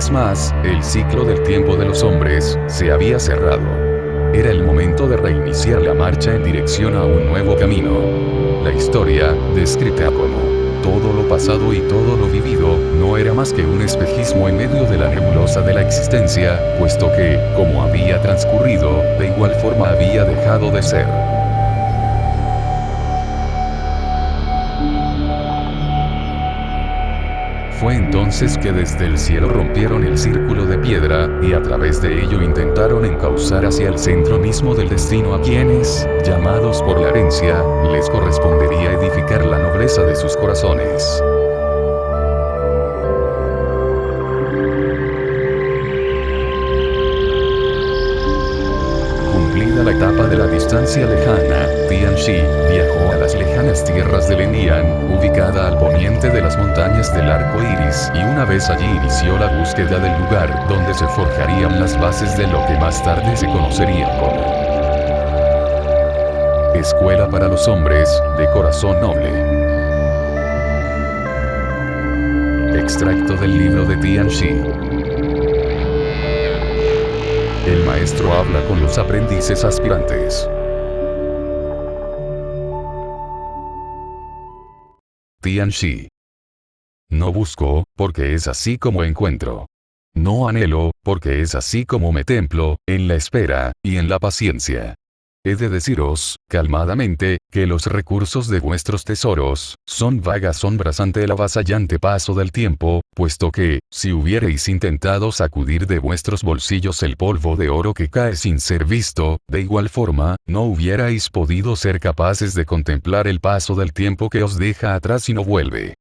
Es más, el ciclo del tiempo de los hombres se había cerrado. Era el momento de reiniciar la marcha en dirección a un nuevo camino. La historia, descrita como todo lo pasado y todo lo vivido, no era más que un espejismo en medio de la nebulosa de la existencia, puesto que, como había transcurrido, de igual forma había dejado de ser. Fue entonces que desde el cielo rompieron el círculo de piedra, y a través de ello intentaron encauzar hacia el centro mismo del destino a quienes, llamados por la herencia, les correspondería edificar la nobleza de sus corazones. Cumplida la etapa de la distancia lejana, Tianxi viajó a las lejanas tierras de Lenian, ubicada al poniente de las montañas del Arco Iris, y una vez allí inició la búsqueda del lugar donde se forjarían las bases de lo que más tarde se conocería como Escuela para los Hombres, de Corazón Noble. Extracto del libro de Tianxi. El maestro habla con los aprendices aspirantes. Tianxi. No busco, porque es así como encuentro. No anhelo, porque es así como me templo, en la espera, y en la paciencia. He de deciros, calmadamente, que los recursos de vuestros tesoros, son vagas sombras ante el avasallante paso del tiempo, puesto que, si hubierais intentado sacudir de vuestros bolsillos el polvo de oro que cae sin ser visto, de igual forma, no hubierais podido ser capaces de contemplar el paso del tiempo que os deja atrás y no vuelve.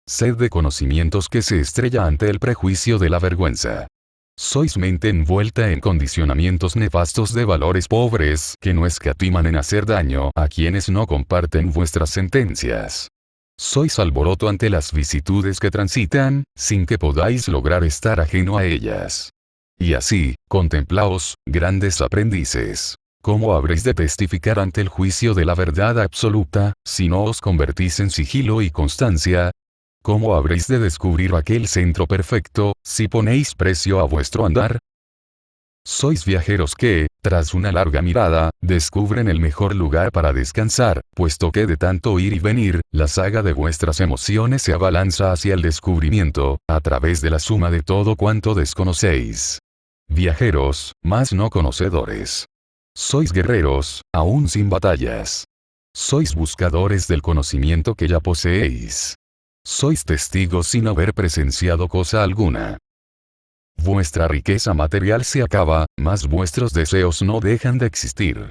Sed de conocimientos que se estrella ante el prejuicio de la vergüenza. Sois mente envuelta en condicionamientos nefastos de valores pobres que no escatiman en hacer daño a quienes no comparten vuestras sentencias. Sois alboroto ante las vicitudes que transitan, sin que podáis lograr estar ajeno a ellas. Y así, contemplaos, grandes aprendices. ¿Cómo habréis de testificar ante el juicio de la verdad absoluta, si no os convertís en sigilo y constancia? ¿Cómo habréis de descubrir aquel centro perfecto, si ponéis precio a vuestro andar? Sois viajeros que, tras una larga mirada, descubren el mejor lugar para descansar, puesto que de tanto ir y venir, la saga de vuestras emociones se abalanza hacia el descubrimiento, a través de la suma de todo cuanto desconocéis. Viajeros, mas no conocedores. Sois guerreros, aún sin batallas. Sois buscadores del conocimiento que ya poseéis. Sois testigos sin haber presenciado cosa alguna. Vuestra riqueza material se acaba, mas vuestros deseos no dejan de existir.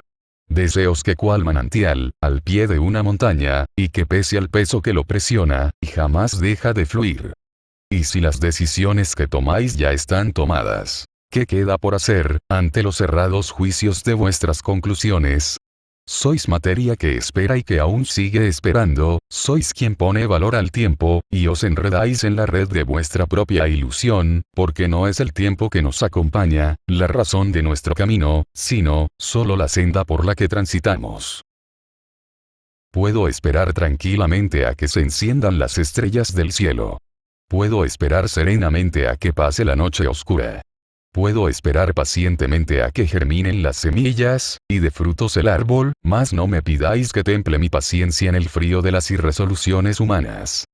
Deseos que cual manantial, al pie de una montaña, y que pese al peso que lo presiona, jamás deja de fluir. Y si las decisiones que tomáis ya están tomadas, ¿qué queda por hacer, ante los cerrados juicios de vuestras conclusiones? Sois materia que espera y que aún sigue esperando, sois quien pone valor al tiempo, y os enredáis en la red de vuestra propia ilusión, porque no es el tiempo que nos acompaña, la razón de nuestro camino, sino, solo la senda por la que transitamos. Puedo esperar tranquilamente a que se enciendan las estrellas del cielo. Puedo esperar serenamente a que pase la noche oscura. Puedo esperar pacientemente a que germinen las semillas, y de frutos el árbol, mas no me pidáis que temple mi paciencia en el frío de las irresoluciones humanas.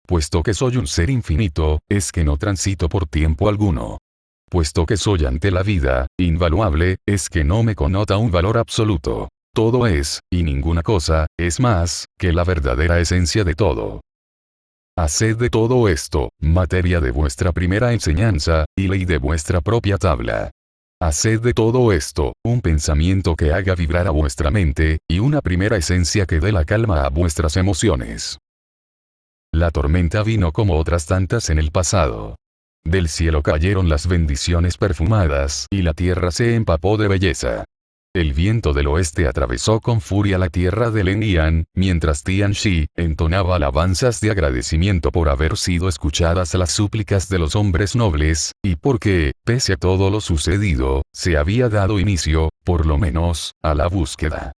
Puesto que soy un ser infinito, es que no transito por tiempo alguno. Puesto que soy ante la vida, invaluable, es que no me connota un valor absoluto. Todo es, y ninguna cosa, es más, que la verdadera esencia de todo. Haced de todo esto, materia de vuestra primera enseñanza, y ley de vuestra propia tabla. Haced de todo esto, un pensamiento que haga vibrar a vuestra mente, y una primera esencia que dé la calma a vuestras emociones. La tormenta vino como otras tantas en el pasado. Del cielo cayeron las bendiciones perfumadas, y la tierra se empapó de belleza. El viento del oeste atravesó con furia la tierra de Lenian, mientras Tianxi entonaba alabanzas de agradecimiento por haber sido escuchadas las súplicas de los hombres nobles, y porque, pese a todo lo sucedido, se había dado inicio, por lo menos, a la búsqueda.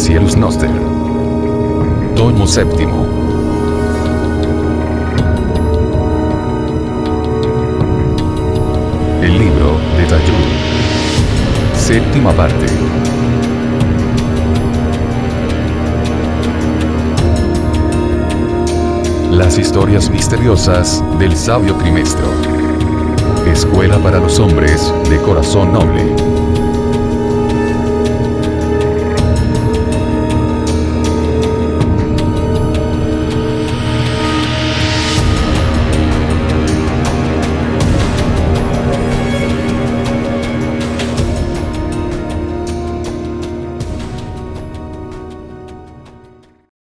Cielus Noster. Tomo séptimo. El libro de Tayur. Séptima parte. Las historias misteriosas del sabio Trimestro. Escuela para los hombres de corazón noble.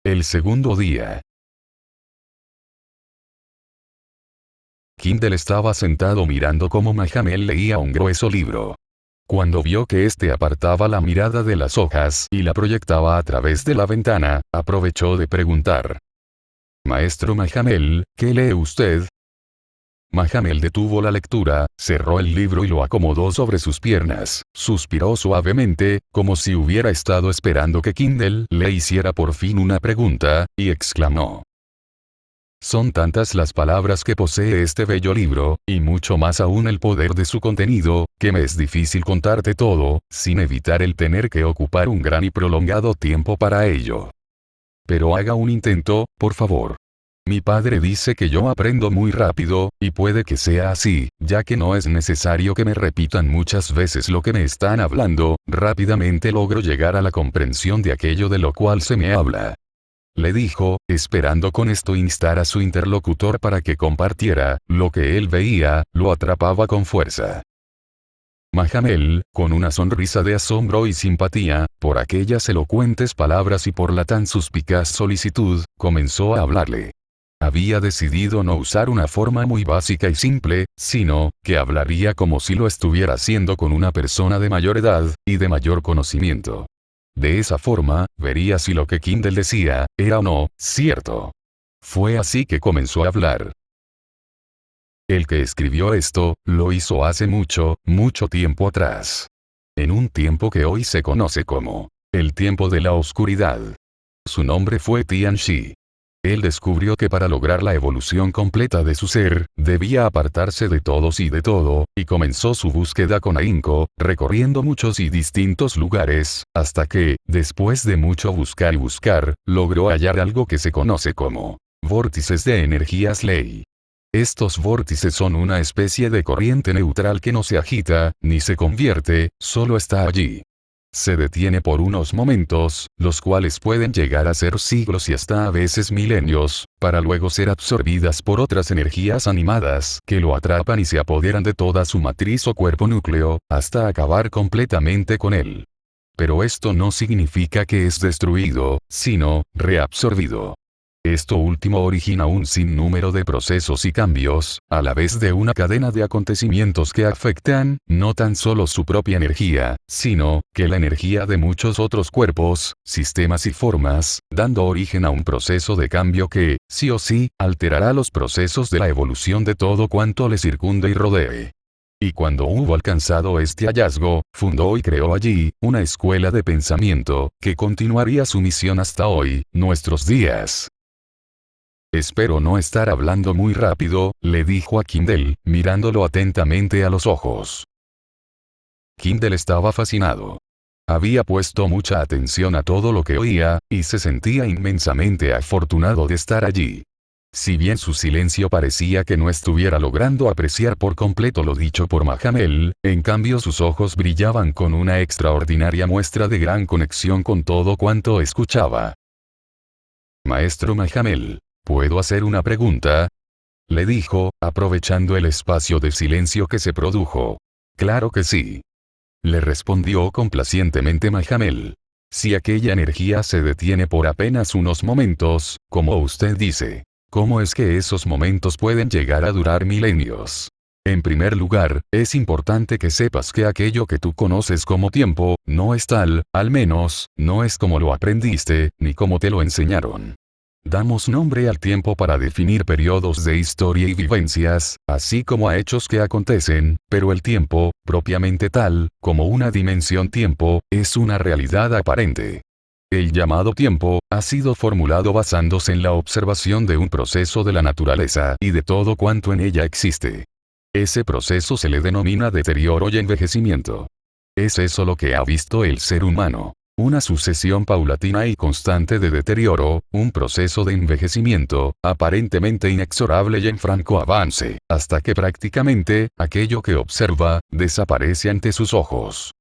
El segundo día. Kindle estaba sentado mirando cómo Mahamel leía un grueso libro. Cuando vio que éste apartaba la mirada de las hojas y la proyectaba a través de la ventana, aprovechó de preguntar: «Maestro Mahamel, ¿qué lee usted?». Mahamel detuvo la lectura, cerró el libro y lo acomodó sobre sus piernas, suspiró suavemente, como si hubiera estado esperando que Kindle le hiciera por fin una pregunta, y exclamó: «Son tantas las palabras que posee este bello libro, y mucho más aún el poder de su contenido, que me es difícil contarte todo, sin evitar el tener que ocupar un gran y prolongado tiempo para ello. Pero haga un intento, por favor. Mi padre dice que yo aprendo muy rápido, y puede que sea así, ya que no es necesario que me repitan muchas veces lo que me están hablando, rápidamente logro llegar a la comprensión de aquello de lo cual se me habla», le dijo, esperando con esto instar a su interlocutor para que compartiera. Lo que él veía, lo atrapaba con fuerza. Mahamel, con una sonrisa de asombro y simpatía, por aquellas elocuentes palabras y por la tan suspicaz solicitud, comenzó a hablarle. Había decidido no usar una forma muy básica y simple, sino, que hablaría como si lo estuviera haciendo con una persona de mayor edad, y de mayor conocimiento. De esa forma, vería si lo que Kindle decía, era o no, cierto. Fue así que comenzó a hablar. El que escribió esto, lo hizo hace mucho, mucho tiempo atrás. En un tiempo que hoy se conoce como el tiempo de la oscuridad. Su nombre fue Tianxi. Él descubrió que para lograr la evolución completa de su ser, debía apartarse de todos y de todo, y comenzó su búsqueda con ahínco, recorriendo muchos y distintos lugares, hasta que, después de mucho buscar y buscar, logró hallar algo que se conoce como vórtices de energías ley. Estos vórtices son una especie de corriente neutral que no se agita, ni se convierte, solo está allí. Se detiene por unos momentos, los cuales pueden llegar a ser siglos y hasta a veces milenios, para luego ser absorbidas por otras energías animadas que lo atrapan y se apoderan de toda su matriz o cuerpo núcleo, hasta acabar completamente con él. Pero esto no significa que es destruido, sino reabsorbido. Esto último origina un sinnúmero de procesos y cambios, a la vez de una cadena de acontecimientos que afectan, no tan solo su propia energía, sino, que la energía de muchos otros cuerpos, sistemas y formas, dando origen a un proceso de cambio que, sí o sí, alterará los procesos de la evolución de todo cuanto le circunde y rodee. Y cuando hubo alcanzado este hallazgo, fundó y creó allí, una escuela de pensamiento, que continuaría su misión hasta hoy, nuestros días. «Espero no estar hablando muy rápido», le dijo a Kindle, mirándolo atentamente a los ojos. Kindle estaba fascinado. Había puesto mucha atención a todo lo que oía, y se sentía inmensamente afortunado de estar allí. Si bien su silencio parecía que no estuviera logrando apreciar por completo lo dicho por Mahamel, en cambio sus ojos brillaban con una extraordinaria muestra de gran conexión con todo cuanto escuchaba. «Maestro Mahamel, ¿puedo hacer una pregunta?», le dijo, aprovechando el espacio de silencio que se produjo. «Claro que sí», le respondió complacientemente Mahamel. «Si aquella energía se detiene por apenas unos momentos, como usted dice, ¿cómo es que esos momentos pueden llegar a durar milenios? En primer lugar, es importante que sepas que aquello que tú conoces como tiempo, no es tal, al menos, no es como lo aprendiste, ni como te lo enseñaron. Damos nombre al tiempo para definir periodos de historia y vivencias, así como a hechos que acontecen, pero el tiempo, propiamente tal, como una dimensión tiempo, es una realidad aparente. El llamado tiempo, ha sido formulado basándose en la observación de un proceso de la naturaleza y de todo cuanto en ella existe. Ese proceso se le denomina deterioro y envejecimiento. Es eso lo que ha visto el ser humano. Una sucesión paulatina y constante de deterioro, un proceso de envejecimiento, aparentemente inexorable y en franco avance, hasta que prácticamente, aquello que observa, desaparece ante sus ojos.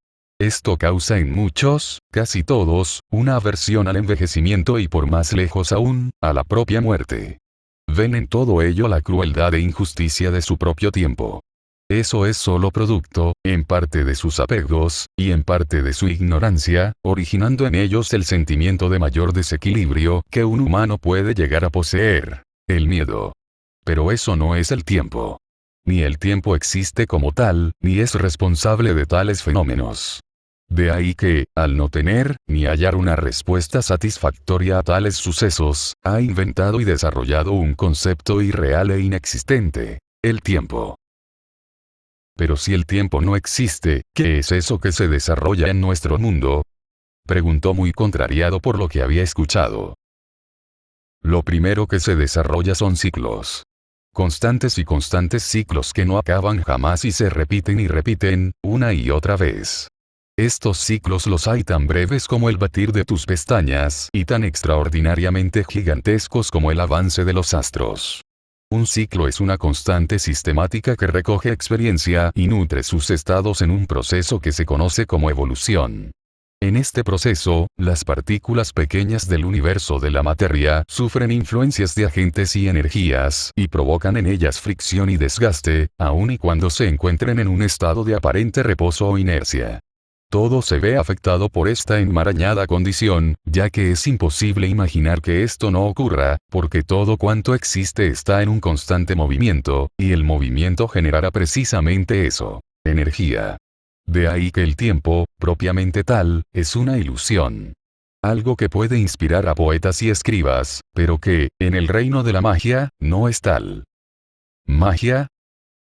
Esto causa en muchos, casi todos, una aversión al envejecimiento y por más lejos aún, a la propia muerte. Ven en todo ello la crueldad e injusticia de su propio tiempo. Eso es solo producto, en parte de sus apegos, y en parte de su ignorancia, originando en ellos el sentimiento de mayor desequilibrio que un humano puede llegar a poseer: el miedo. Pero eso no es el tiempo. Ni el tiempo existe como tal, ni es responsable de tales fenómenos. De ahí que, al no tener, ni hallar una respuesta satisfactoria a tales sucesos, ha inventado y desarrollado un concepto irreal e inexistente: el tiempo. Pero si el tiempo no existe, ¿qué es eso que se desarrolla en nuestro mundo?, preguntó muy contrariado por lo que había escuchado. Lo primero que se desarrolla son ciclos. Constantes y constantes ciclos que no acaban jamás y se repiten y repiten, una y otra vez. Estos ciclos los hay tan breves como el batir de tus pestañas y tan extraordinariamente gigantescos como el avance de los astros. Un ciclo es una constante sistemática que recoge experiencia y nutre sus estados en un proceso que se conoce como evolución. En este proceso, las partículas pequeñas del universo de la materia sufren influencias de agentes y energías y provocan en ellas fricción y desgaste, aun y cuando se encuentren en un estado de aparente reposo o inercia. Todo se ve afectado por esta enmarañada condición, ya que es imposible imaginar que esto no ocurra, porque todo cuanto existe está en un constante movimiento, y el movimiento generará precisamente eso: energía. De ahí que el tiempo, propiamente tal, es una ilusión. Algo que puede inspirar a poetas y escribas, pero que, en el reino de la magia, no es tal. ¿Magia?,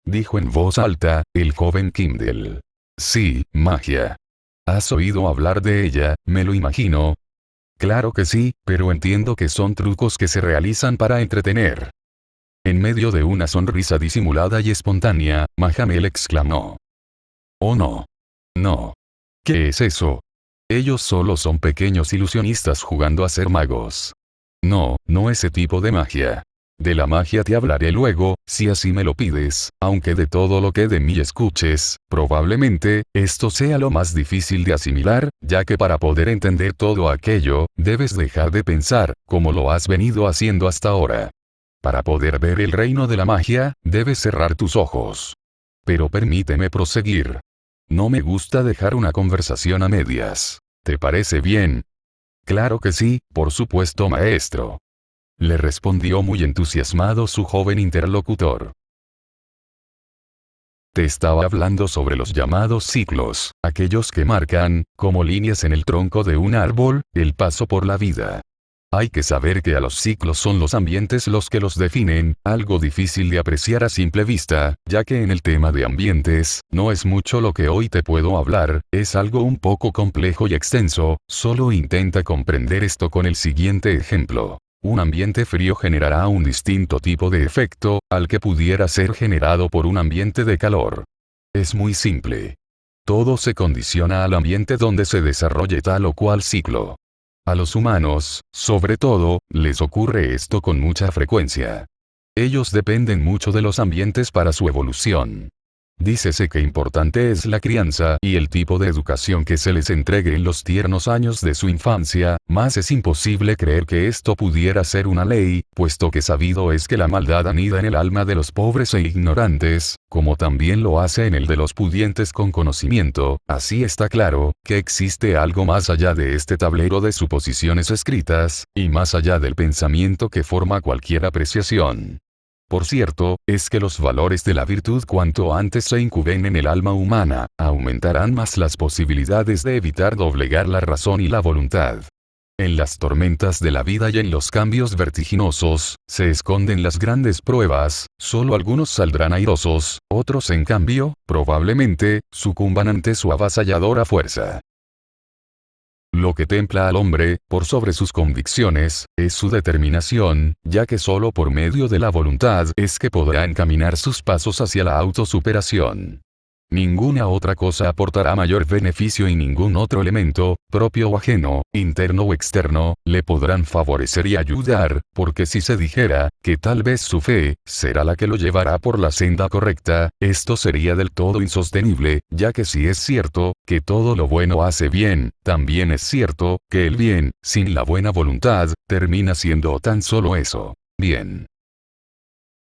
dijo en voz alta, el joven Kimdel. Sí, magia. ¿Has oído hablar de ella, me lo imagino? Claro que sí, pero entiendo que son trucos que se realizan para entretener. En medio de una sonrisa disimulada y espontánea, Mahamel exclamó: «Oh no. No. ¿Qué es eso? Ellos solo son pequeños ilusionistas jugando a ser magos. No, no ese tipo de magia. De la magia te hablaré luego, si así me lo pides, aunque de todo lo que de mí escuches, probablemente, esto sea lo más difícil de asimilar, ya que para poder entender todo aquello, debes dejar de pensar, como lo has venido haciendo hasta ahora. Para poder ver el reino de la magia, debes cerrar tus ojos. Pero permíteme proseguir. No me gusta dejar una conversación a medias. ¿Te parece bien?» «Claro que sí, por supuesto, maestro», le respondió muy entusiasmado su joven interlocutor. Te estaba hablando sobre los llamados ciclos, aquellos que marcan, como líneas en el tronco de un árbol, el paso por la vida. Hay que saber que a los ciclos son los ambientes los que los definen, algo difícil de apreciar a simple vista, ya que en el tema de ambientes, no es mucho lo que hoy te puedo hablar, es algo un poco complejo y extenso. Solo intenta comprender esto con el siguiente ejemplo. Un ambiente frío generará un distinto tipo de efecto, al que pudiera ser generado por un ambiente de calor. Es muy simple. Todo se condiciona al ambiente donde se desarrolle tal o cual ciclo. A los humanos, sobre todo, les ocurre esto con mucha frecuencia. Ellos dependen mucho de los ambientes para su evolución. Dícese que importante es la crianza y el tipo de educación que se les entregue en los tiernos años de su infancia, mas es imposible creer que esto pudiera ser una ley, puesto que sabido es que la maldad anida en el alma de los pobres e ignorantes, como también lo hace en el de los pudientes con conocimiento. Así está claro, que existe algo más allá de este tablero de suposiciones escritas, y más allá del pensamiento que forma cualquier apreciación. Por cierto, es que los valores de la virtud cuanto antes se incuben en el alma humana, aumentarán más las posibilidades de evitar doblegar la razón y la voluntad. En las tormentas de la vida y en los cambios vertiginosos, se esconden las grandes pruebas, solo algunos saldrán airosos, otros en cambio, probablemente, sucumban ante su avasalladora fuerza. Lo que templa al hombre, por sobre sus convicciones, es su determinación, ya que solo por medio de la voluntad es que podrá encaminar sus pasos hacia la autosuperación. Ninguna otra cosa aportará mayor beneficio y ningún otro elemento, propio o ajeno, interno o externo, le podrán favorecer y ayudar, porque si se dijera, que tal vez su fe, será la que lo llevará por la senda correcta, esto sería del todo insostenible, ya que si es cierto, que todo lo bueno hace bien, también es cierto, que el bien, sin la buena voluntad, termina siendo tan solo eso, bien.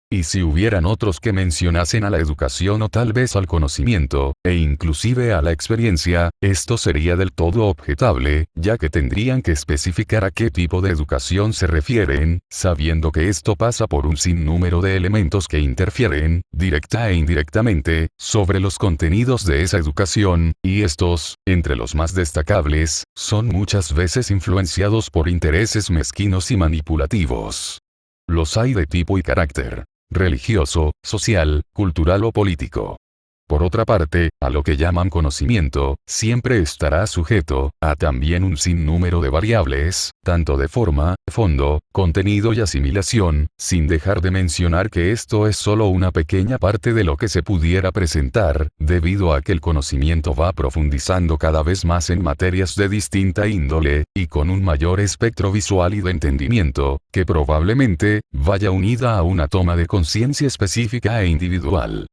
Y si hubieran otros que mencionasen a la educación o tal vez al conocimiento, e inclusive a la experiencia, esto sería del todo objetable, ya que tendrían que especificar a qué tipo de educación se refieren, sabiendo que esto pasa por un sinnúmero de elementos que interfieren, directa e indirectamente, sobre los contenidos de esa educación, y estos, entre los más destacables, son muchas veces influenciados por intereses mezquinos y manipulativos. Los hay de tipo y carácter religioso, social, cultural o político. Por otra parte, a lo que llaman conocimiento, siempre estará sujeto a también un sinnúmero de variables, tanto de forma, fondo, contenido y asimilación, sin dejar de mencionar que esto es solo una pequeña parte de lo que se pudiera presentar, debido a que el conocimiento va profundizando cada vez más en materias de distinta índole, y con un mayor espectro visual y de entendimiento, que probablemente, vaya unida a una toma de conciencia específica e individual.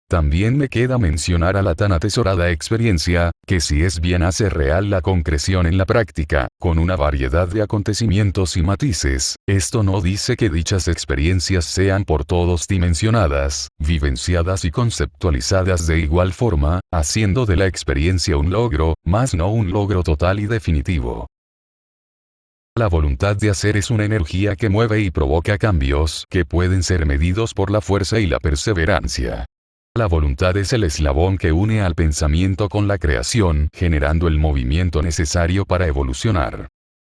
También me queda mencionar a la tan atesorada experiencia, que si es bien hace real la concreción en la práctica, con una variedad de acontecimientos y matices, esto no dice que dichas experiencias sean por todos dimensionadas, vivenciadas y conceptualizadas de igual forma, haciendo de la experiencia un logro, mas no un logro total y definitivo. La voluntad de hacer es una energía que mueve y provoca cambios que pueden ser medidos por la fuerza y la perseverancia. La voluntad es el eslabón que une al pensamiento con la creación, generando el movimiento necesario para evolucionar.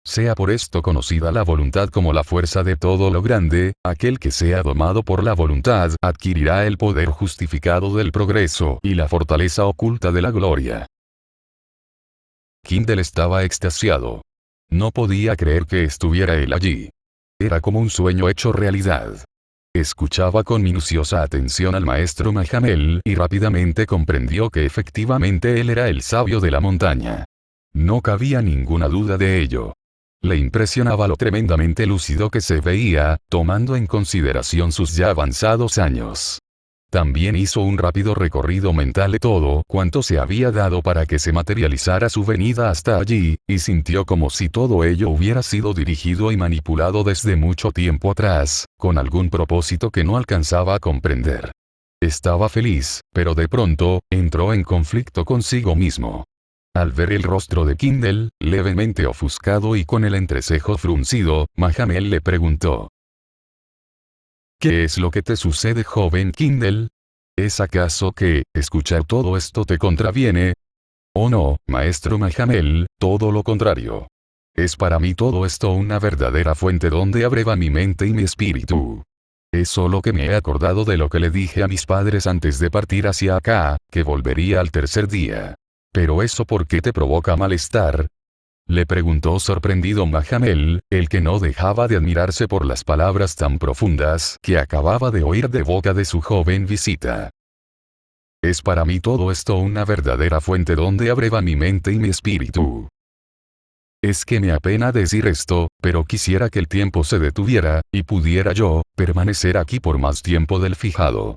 Sea por esto conocida la voluntad como la fuerza de todo lo grande, aquel que sea domado por la voluntad adquirirá el poder justificado del progreso y la fortaleza oculta de la gloria. Kindle estaba extasiado. No podía creer que estuviera él allí. Era como un sueño hecho realidad. Escuchaba con minuciosa atención al maestro Mahamel y rápidamente comprendió que efectivamente él era el sabio de la montaña. No cabía ninguna duda de ello. Le impresionaba lo tremendamente lúcido que se veía, tomando en consideración sus ya avanzados años. También hizo un rápido recorrido mental de todo cuanto se había dado para que se materializara su venida hasta allí, y sintió como si todo ello hubiera sido dirigido y manipulado desde mucho tiempo atrás, con algún propósito que no alcanzaba a comprender. Estaba feliz, pero de pronto, entró en conflicto consigo mismo. Al ver el rostro de Kindle, levemente ofuscado y con el entrecejo fruncido, Mahamel le preguntó: ¿qué es lo que te sucede, joven Kindle? ¿Es acaso que, escuchar todo esto te contraviene? Oh no, maestro Mahamel, todo lo contrario. Es para mí todo esto una verdadera fuente donde abreva mi mente y mi espíritu. Es solo que me he acordado de lo que le dije a mis padres antes de partir hacia acá, que volvería al tercer día. Pero eso, ¿por qué te provoca malestar? Le preguntó sorprendido Mahamel, el que no dejaba de admirarse por las palabras tan profundas que acababa de oír de boca de su joven visita. Es para mí todo esto una verdadera fuente donde abreva mi mente y mi espíritu. Es que me apena decir esto, pero quisiera que el tiempo se detuviera, y pudiera yo, permanecer aquí por más tiempo del fijado.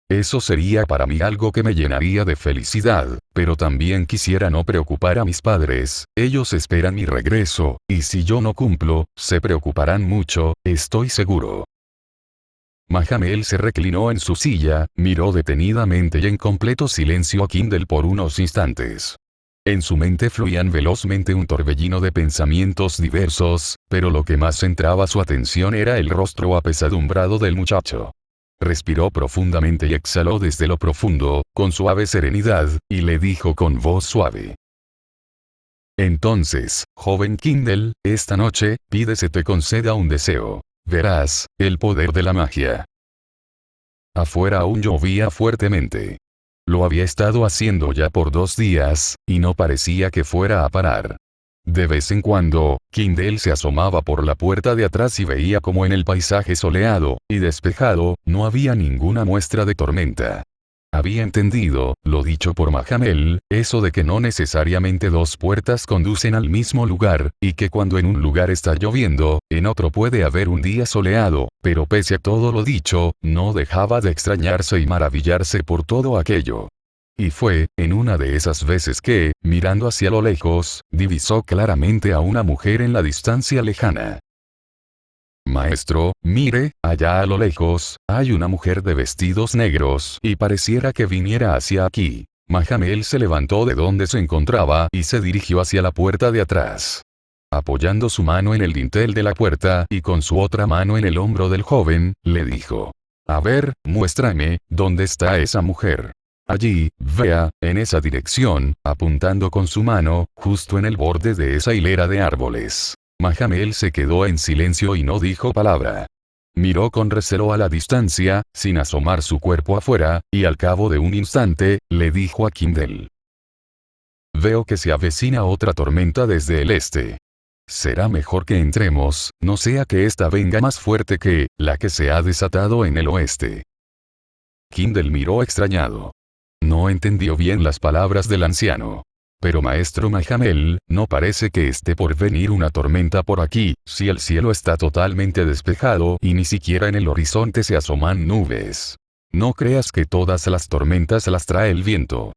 Eso sería para mí algo que me llenaría de felicidad, pero también quisiera no preocupar a mis padres, ellos esperan mi regreso, y si yo no cumplo, se preocuparán mucho, estoy seguro. Mahamel se reclinó en su silla, miró detenidamente y en completo silencio a Kindle por unos instantes. En su mente fluían velozmente un torbellino de pensamientos diversos, pero lo que más centraba su atención era el rostro apesadumbrado del muchacho. Respiró profundamente y exhaló desde lo profundo, con suave serenidad, y le dijo con voz suave: entonces, joven Kindle, esta noche, pide se te conceda un deseo. Verás, el poder de la magia. Afuera aún llovía fuertemente. Lo había estado haciendo ya por 2 días, y no parecía que fuera a parar. De vez en cuando, Kindle se asomaba por la puerta de atrás y veía como en el paisaje soleado y despejado, no había ninguna muestra de tormenta. Había entendido, lo dicho por Mahamel, eso de que no necesariamente 2 puertas conducen al mismo lugar, y que cuando en un lugar está lloviendo, en otro puede haber un día soleado, pero pese a todo lo dicho, no dejaba de extrañarse y maravillarse por todo aquello. Y fue, en una de esas veces que, mirando hacia lo lejos, divisó claramente a una mujer en la distancia lejana. Maestro, mire, allá a lo lejos, hay una mujer de vestidos negros, y pareciera que viniera hacia aquí. Mahamel se levantó de donde se encontraba y se dirigió hacia la puerta de atrás. Apoyando su mano en el dintel de la puerta y con su otra mano en el hombro del joven, le dijo: A ver, muéstrame, ¿dónde está esa mujer? Allí, vea, en esa dirección, apuntando con su mano, justo en el borde de esa hilera de árboles. Mahamel se quedó en silencio y no dijo palabra. Miró con recelo a la distancia, sin asomar su cuerpo afuera, y al cabo de un instante, le dijo a Kindle: Veo que se avecina otra tormenta desde el este. Será mejor que entremos, no sea que esta venga más fuerte que la que se ha desatado en el oeste. Kindle miró extrañado. No entendió bien las palabras del anciano. Pero maestro Mahamel, no parece que esté por venir una tormenta por aquí, si el cielo está totalmente despejado y ni siquiera en el horizonte se asoman nubes. No creas que todas las tormentas las trae el viento.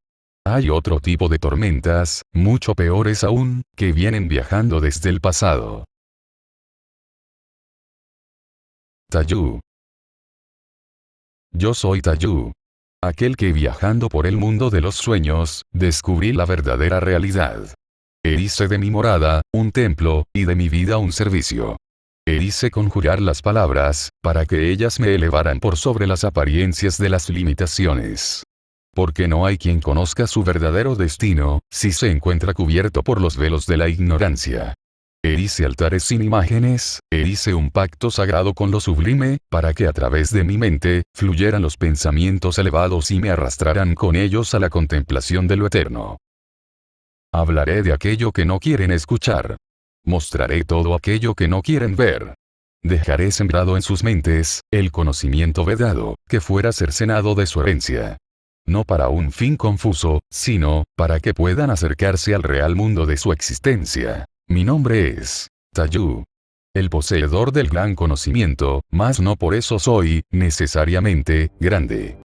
Hay otro tipo de tormentas, mucho peores aún, que vienen viajando desde el pasado. Tayú. Yo soy Tayú. Aquel que viajando por el mundo de los sueños, descubrí la verdadera realidad. E hice de mi morada, un templo, y de mi vida un servicio. E hice conjurar las palabras, para que ellas me elevaran por sobre las apariencias de las limitaciones. Porque no hay quien conozca su verdadero destino, si se encuentra cubierto por los velos de la ignorancia. E hice altares sin imágenes, e hice un pacto sagrado con lo sublime, para que a través de mi mente, fluyeran los pensamientos elevados y me arrastraran con ellos a la contemplación de lo eterno. Hablaré de aquello que no quieren escuchar. Mostraré todo aquello que no quieren ver. Dejaré sembrado en sus mentes, el conocimiento vedado, que fuera cercenado de su herencia. No para un fin confuso, sino, para que puedan acercarse al real mundo de su existencia. Mi nombre es Tayú. El poseedor del gran conocimiento, mas no por eso soy, necesariamente, grande.